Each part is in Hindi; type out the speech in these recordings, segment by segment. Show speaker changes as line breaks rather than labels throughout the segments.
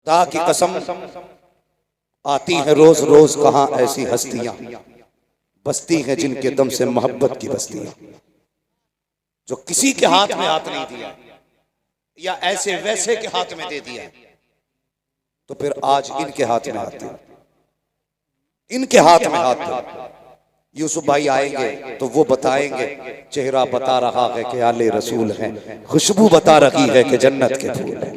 खुदा की कसम आती है रोज रोज कहां ऐसी हस्तियां बसती हैं जिनके दम से मोहब्बत की बस्तियां, जो किसी के हाथ में हाथ नहीं दिया या ऐसे वैसे के हाथ में दे दिया, तो फिर आज इनके हाथ में हाथ दे, इनके हाथ में हाथ दे। यूसुफ भाई आएंगे तो वो बताएंगे, चेहरा बता रहा है कि आले रसूल हैं, खुशबू बता रही है कि जन्नत के फूल हैं।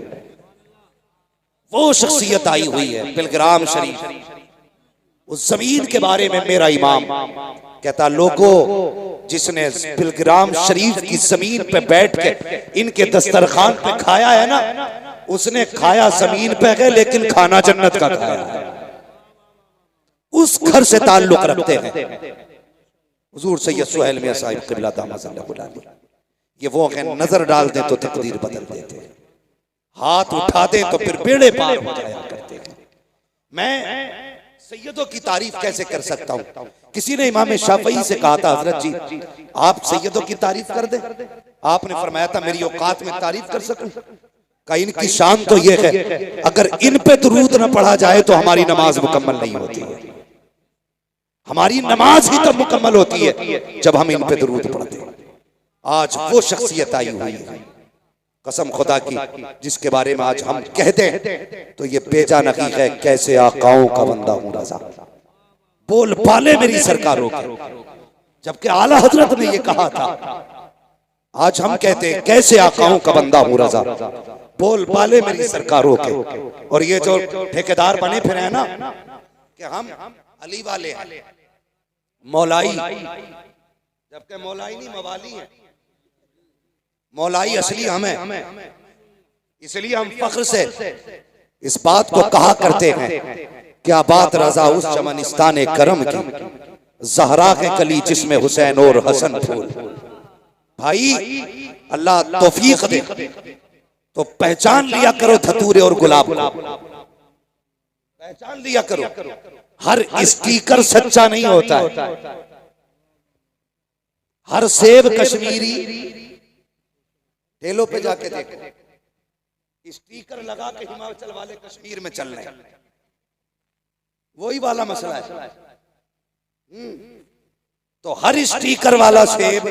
वो शख्सियत आई हुई है पिलग्राम शरीफ। उस जमीन के बारे में मेरा इमाम कहता, लोगों जिसने पिलग्राम शरीफ की जमीन पे बैठ के इनके दस्तरखान पे खाया है ना, उसने खाया जमीन पे है लेकिन खाना जन्नत का खाया है। उस घर से ताल्लुक रखते हैं हुजूर सैयद सुहेल मियां साहिब क़िबला दामद। ये वो है, नजर डाल दें तो तकदीर बदल देते हैं, हाथ उठा दें तो फिर बेड़े पार हो जाया करते हैं। मैं सैयदों की तारीफ कैसे कर सकता हूं? किसी ने इमाम शाफई से कहा था, हजरत जी आप सैयदों की तारीफ कर दें। आपने फरमाया था मेरी औकात में तारीफ कर सकूं? का इनकी शान तो ये है, अगर इन पे दुरूद न पढ़ा जाए तो हमारी नमाज मुकम्मल नहीं होती है। हमारी नमाज ही तब मुकम्मल होती है जब हम इन पे दुरूद पढ़ते हैं। आज वो शख्सियत आई हुई है कसम खुदा की, जिसके बारे में आज हम कहते हैं तो ये बेजा नहीं है, कैसे आकाओं का बंदा हूं रजा, बोल पाले मेरी सरकारों के, जबकि आला हजरत ने ये कहा था। आज हम कहते हैं कैसे आकाओं का बंदा हूं रजा, बोल पाले मेरी सरकारों के। और ये जो ठेकेदार बने फिर है ना कि हम अली वाले हैं, मौलाई, जबकि मौलाई नहीं मवाली है, मौलाई असली हम है। इसलिए हम फख्र से इस बात को कहा करते हैं, क्या बात रजा उस चमनिस्तान करम की, जहरा के कली जिसमें हुसैन और हसन फूल। भाई अल्लाह तौफीक दे तो पहचान लिया करो धतूरे और गुलाब को, पहचान लिया करो। हर स्टीकर सच्चा नहीं होता है, हर सेब कश्मीरी ठेलों पे जाके देखो, स्टीकर लगा के हिमाचल वाले कश्मीर में चल रहे हैं, वही वाला मसला है। तो हर स्टीकर वाला सेब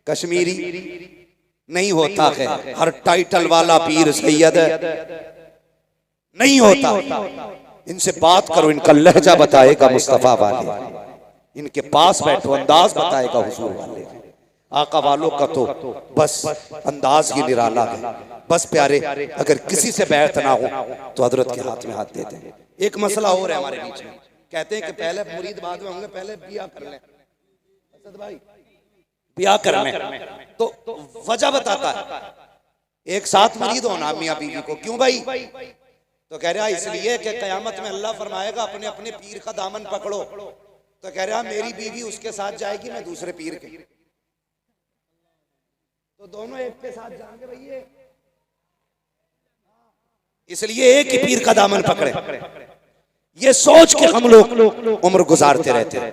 कश्मीरी नहीं होता है, हर टाइटल वाला पीर सैयद नहीं होता। इनसे बात करो, इनका लहजा बताएगा मुस्तफा वाले, इनके पास बैठो अंदाज बताएगा हुजूर वाले। आका वालों का तो बस अंदाज ही निराला है। बस प्यारे, अगर किसी से बैठ ना हो तो हजरत के हाथ में हाथ दे दें। एक मसला और है हमारे बीच में, कहते हैं कि पहले मुरीद बाद में होंगे, पहले बिया कर लें। असद भाई बिया कर लें तो वजह बताता है, एक साथ मुरीद होना मियां बीवी को। क्यों भाई? तो कह रहा इसलिए कि कयामत में अल्लाह फरमाएगा अपने अपने पीर का दामन पकड़ो। तो कह रहा मेरी बीवी उसके साथ जाएगी, मैं दूसरे पीर के, तो दोनों एक के साथ जाएंगे भैया। इसलिए एक ही पीर का दामन पकड़े। ये सोच के हम लोग उम्र गुजारते रहते हैं,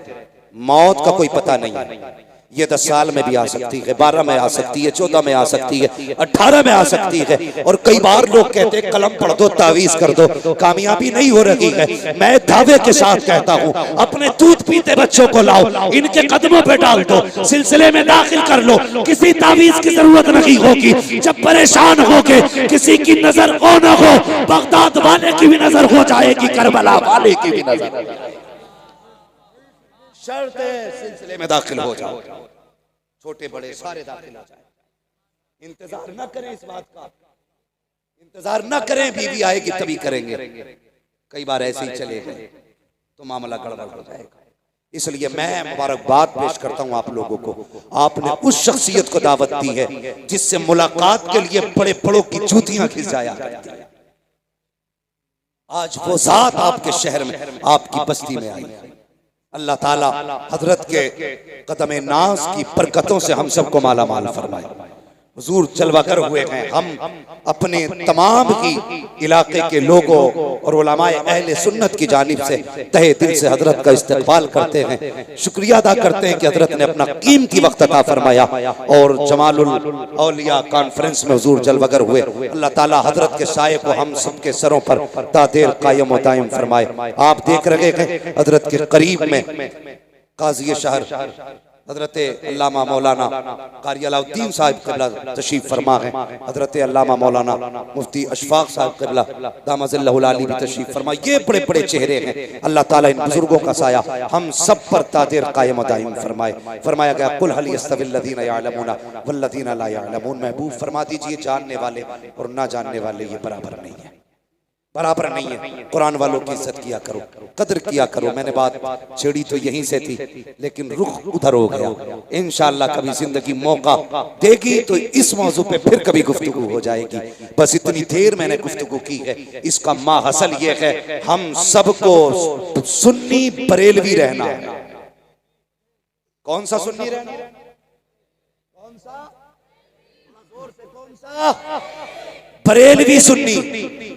मौत का कोई पता नहीं है। ये 10 साल में भी आ सकती है, 12 में आ सकती है, 14 में आ सकती है, 18 में आ सकती है। और कई बार लोग कहते हैं कलम पढ़ दो, तावीज कर दो, कामयाबी नहीं हो रही है। मैं दावे के साथ कहता हूँ, अपने दूध पीते बच्चों को लाओ, इनके कदमों पे डाल दो, सिलसिले में दाखिल कर लो, किसी तावीज की जरूरत नहीं होगी। जब परेशान होगे, किसी की नजर हो न हो, बगदाद वाले की भी नजर हो जाएगी, करबला वाले की भी नजर। शर्त है सिलसिले में दाखिल हो जाओ, छोटे बड़े सारे दाखिल हो जाए। इंतजार न करें, इस बात का इंतजार न करें, बीवी आएगी तभी करेंगे। कई बार ऐसे ही चले गए तो मामला गड़बड़ हो जाएगा। इसलिए मैं मुबारकबाद पेश करता हूं आप लोगों को, आपने उस शख्सियत को दावत दी है जिससे मुलाकात के लिए बड़े बड़ों की जूतियां खिंच जाया करती है। आज वो जात आपके शहर में, आपकी बस्ती में आई है। अल्लाह ताला हजरत के कदम नाज की बरकतों से हम सबको माला माल फरमाए। हुजूर जलवागर हुए हैं। हम अपने तमाम ही इलाके के लोगों और उलमाए अहले सुन्नत की जानिब से तहे दिल से हजरत का इस्तकबाल करते हैं, शुक्रिया अदा करते हैं कि हजरत ने अपना कीमती वक्त अता फरमाया और जमालुल औलिया कॉन्फ्रेंस में हुजूर जलवागर हुए। अल्लाह ताला हजरत के साये को हम सबके सरों पर तादेर कायम व दायम फरमाए। आप देख रहे हैं हजरत के करीब में काजी शहर हजरत अल्लामा मौलाना कारी अलाउद्दीन साहब क़िबला तशरीफ फरमा है। हजरत अल्लामा मौलाना मुफ्ती अशफाक साहब क़िबला दामज़िल्लहुल आली भी तशरीफ फरमा। ये बड़े बड़े चेहरे हैं। अल्लाह ताला इन बुजुर्गों का साया हम सब पर तादेर कायम दायम फरमाए। फरमाया गया कुल हल यस्तविल्लज़ीना यअलमूना वल्लज़ीना ला यअलमून। महबूब फरमा दीजिए जानने वाले और ना जानने वाले ये बराबर नहीं है, बराबर नहीं है। कुरान वालों की इज्जत किया करो, कदर किया करो। मैंने बात छेड़ी तो यहीं से थी लेकिन रुख उधर हो गया। इंशाअल्लाह कभी जिंदगी मौका देगी तो इस मौजू पे फिर कभी गुफ्तगू हो जाएगी। बस इतनी देर मैंने गुफ्तगू की है, इसका माहसल ये है हम सबको सुन्नी बरेलवी रहना है। कौन सा सुन्नी रहना? कौन सा? जोर से कौन सा? बरेलवी सुन्नी।